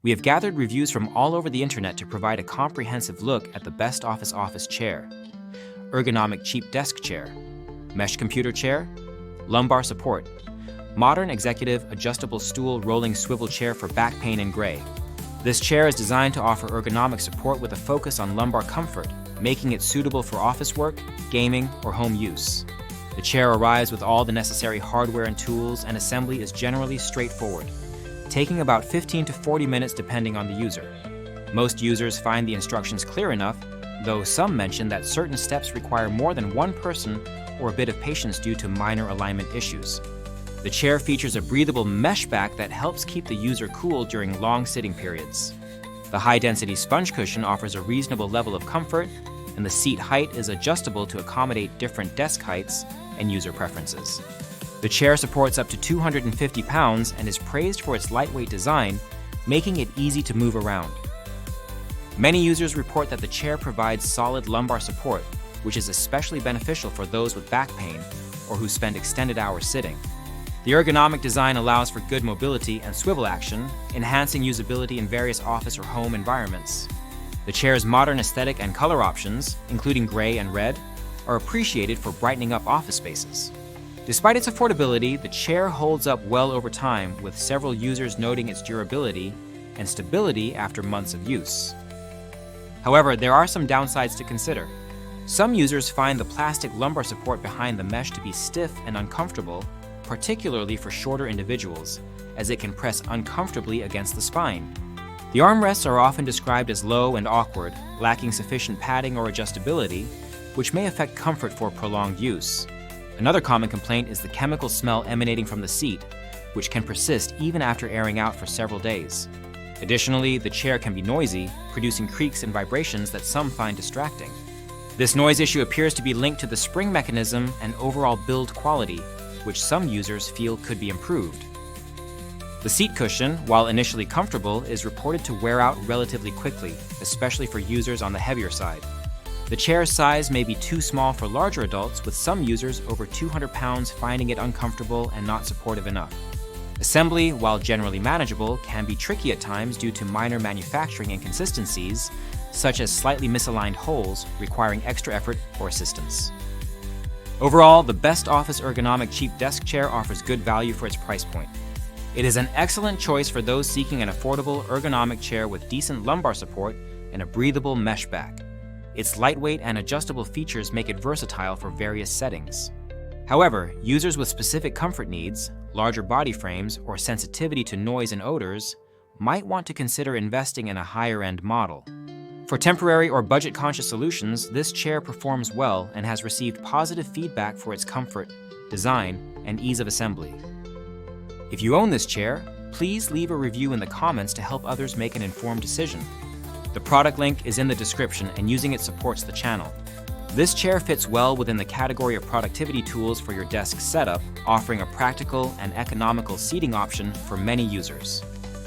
We have gathered reviews from all over the internet to provide a comprehensive look at the BestOffice office chair, ergonomic cheap desk chair, mesh computer chair, lumbar support, modern executive adjustable stool rolling swivel chair for back pain and gray. This chair is designed to offer ergonomic support with a focus on lumbar comfort, making it suitable for office work, gaming, or home use. The chair arrives with all the necessary hardware and tools, and assembly is generally straightforward, taking about 15 to 40 minutes depending on the user. Most users find the instructions clear enough, though some mention that certain steps require more than one person or a bit of patience due to minor alignment issues. The chair features a breathable mesh back that helps keep the user cool during long sitting periods. The high-density sponge cushion offers a reasonable level of comfort, and the seat height is adjustable to accommodate different desk heights and user preferences. The chair supports up to 250 pounds and is praised for its lightweight design, making it easy to move around. Many users report that the chair provides solid lumbar support, which is especially beneficial for those with back pain or who spend extended hours sitting. The ergonomic design allows for good mobility and swivel action, enhancing usability in various office or home environments. The chair's modern aesthetic and color options, including gray and red, are appreciated for brightening up office spaces. Despite its affordability, the chair holds up well over time, with several users noting its durability and stability after months of use. However, there are some downsides to consider. Some users find the plastic lumbar support behind the mesh to be stiff and uncomfortable, particularly for shorter individuals, as it can press uncomfortably against the spine. The armrests are often described as low and awkward, lacking sufficient padding or adjustability, which may affect comfort for prolonged use. Another common complaint is the chemical smell emanating from the seat, which can persist even after airing out for several days. Additionally, the chair can be noisy, producing creaks and vibrations that some find distracting. This noise issue appears to be linked to the spring mechanism and overall build quality, which some users feel could be improved. The seat cushion, while initially comfortable, is reported to wear out relatively quickly, especially for users on the heavier side. The chair's size may be too small for larger adults, with some users over 200 pounds finding it uncomfortable and not supportive enough. Assembly, while generally manageable, can be tricky at times due to minor manufacturing inconsistencies, such as slightly misaligned holes requiring extra effort or assistance. Overall, the BestOffice Ergonomic Cheap Desk Chair offers good value for its price point. It is an excellent choice for those seeking an affordable ergonomic chair with decent lumbar support and a breathable mesh back. Its lightweight and adjustable features make it versatile for various settings. However, users with specific comfort needs, larger body frames, or sensitivity to noise and odors might want to consider investing in a higher-end model. For temporary or budget-conscious solutions, this chair performs well and has received positive feedback for its comfort, design, and ease of assembly. If you own this chair, please leave a review in the comments to help others make an informed decision. The product link is in the description, and using it supports the channel. This chair fits well within the category of productivity tools for your desk setup, offering a practical and economical seating option for many users.